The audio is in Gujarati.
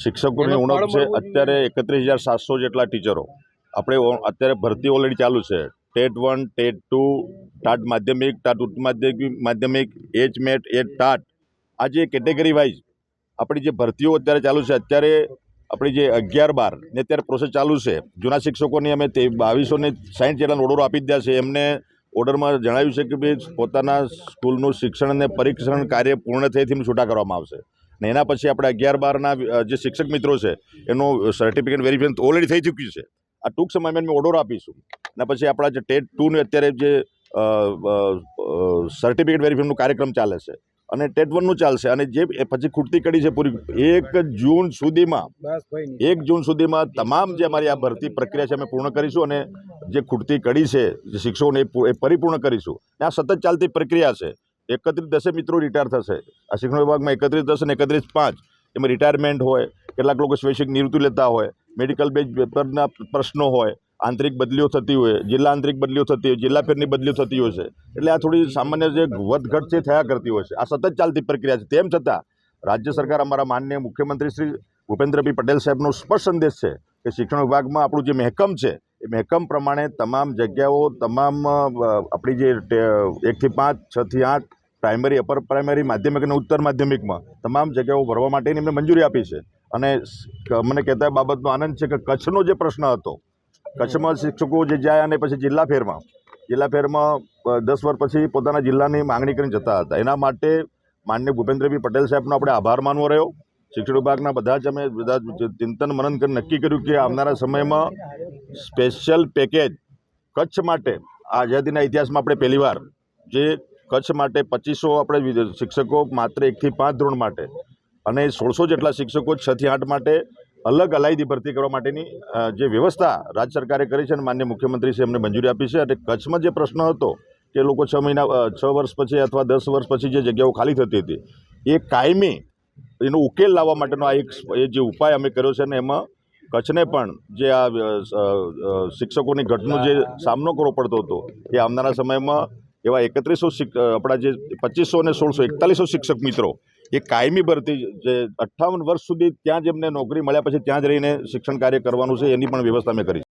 શિક્ષકોની ઉણપ છે। અત્યારે 31,700 જેટલા ટીચરો આપણે અત્યારે ભરતી ઓલરેડી ચાલુ છે। ટેટ 1, ટેટ 2, ટાટ માધ્યમિક, ટાટ ઉચ્ચ માધ્યમિક, એચમેટ, ટાટ, આ જે કેટેગરી વાઇઝ આપણી જે ભરતીઓ અત્યારે ચાલુ છે, અત્યારે આપણી જે 11-12 ને અત્યારે પ્રોસેસ ચાલુ છે। જૂના શિક્ષકોની અમે 2260 જેટલા ઓર્ડરો આપી દીધા છે। એમને ઓર્ડરમાં જણાવ્યું છે કે ભાઈ પોતાના સ્કૂલનું શિક્ષણ અને પરીક્ષણ કાર્ય પૂર્ણ થયેથી છૂટા કરવામાં આવશે ને એના પછી આપણે 11-12ના જે શિક્ષક મિત્રો છે એનું સર્ટિફિકેટ વેરિફિકેશન ઓલરેડી થઈ ચૂક્યું છે। આ ટૂંક સમયમાં અમે ઓર્ડર આપીશું અને પછી આપણા જે ટેટ 2 ને અત્યારે જે સર્ટિફિકેટ વેરિફિકેશનનો કાર્યક્રમ ચાલે છે અને ટેટ 1નું ચાલશે અને જે પછી ખૂટતી કડી છે પૂરી 1 જૂન સુધીમાં તમામ જે અમારી આ ભરતી પ્રક્રિયા છે અમે પૂર્ણ કરીશું અને જે ખૂટતી કડી છે જે શિક્ષકોને એ પરિપૂર્ણ કરીશું। આ સતત ચાલતી પ્રક્રિયા છે। 31-10 મિત્રો રિટાયર થશે આ શિક્ષણ વિભાગમાં। 31-10 અને 31-5 એમાં રિટાયરમેન્ટ હોય, કેટલાક લોકો સ્વૈચ્છિક નિવૃત્તિ લેતા હોય, મેડિકલ બેઝ પેપરના પ્રશ્નો હોય, આંતરિક બદલીઓ થતી હોય, જિલ્લા આંતરિક બદલીઓ થતી હોય, જિલ્લા ફેરની બદલીઓ થતી હોય છે। એટલે આ થોડી સામાન્ય જે વધઘટ છે થયા કરતી હોય છે। આ સતત ચાલતી પ્રક્રિયા છે। તેમ છતાં રાજ્ય સરકાર અમારા માનનીય મુખ્યમંત્રી શ્રી ભૂપેન્દ્રભાઈ પટેલ સાહેબનો સ્પષ્ટ સંદેશ છે કે શિક્ષણ વિભાગમાં આપણું જે મહેકમ છે એ મહેકમ પ્રમાણે તમામ જગ્યાઓ, તમામ આપણી જે 1 થી 5, 6 થી 8 પ્રાઇમરી, અપર પ્રાઇમરી, માધ્યમિક અને ઉત્તર માધ્યમિકમાં તમામ જગ્યાઓ ભરવા માટેની એમને મંજૂરી આપી છે। અને મને કહેતા બાબતનો આનંદ છે કે કચ્છનો જે પ્રશ્ન હતો, કચ્છમાં શિક્ષકો જે જાય અને પછી જિલ્લા ફેરમાં 10 વર્ષ પછી પોતાના જિલ્લાની માંગણી કરીને જતા હતા, એના માટે માનનીય ભૂપેન્દ્રભાઈ પટેલ સાહેબનો આપણે આભાર માનવો રહ્યો। શિક્ષણ વિભાગના બધા ચિંતન મનન કરી નક્કી કર્યું કે આવનારા સમયમાં સ્પેશિયલ પેકેજ કચ્છ માટે આઝાદીના ઇતિહાસમાં આપણે પહેલીવાર જે કચ્છ માટે 2500 આપણે શિક્ષકો માત્ર 1 થી 5 ધોરણ માટે અને 1600 જેટલા શિક્ષકો 6 થી 8 માટે અલગ અલાયદી ભરતી કરવા માટેની જે વ્યવસ્થા રાજ્ય સરકારે કરી છે અને માનનીય મુખ્યમંત્રીશ્રીએ અમને મંજૂરી આપી છે। અને કચ્છમાં જે પ્રશ્ન હતો કે લોકો 6 વર્ષ પછી અથવા 10 વર્ષ પછી જે જગ્યાઓ ખાલી થતી હતી એ કાયમી એનો ઉકેલ લાવવા માટેનો આ એ જે ઉપાય અમે કર્યો છે અને એમાં કચ્છને પણ જે આ શિક્ષકોની ઘટનો જે સામનો કરવો પડતો હતો એ આવનારા સમયમાં એવા 3100 આપણા જે 2500 અને 1600 4100 શિક્ષક મિત્રો એ કાયમી ભરતી જે 58 વર્ષ સુધી ત્યાં જ એમને નોકરી મળ્યા પછી ત્યાં જ રહીને શિક્ષણ કાર્ય કરવાનું છે એની પણ વ્યવસ્થા અમે કરી છે।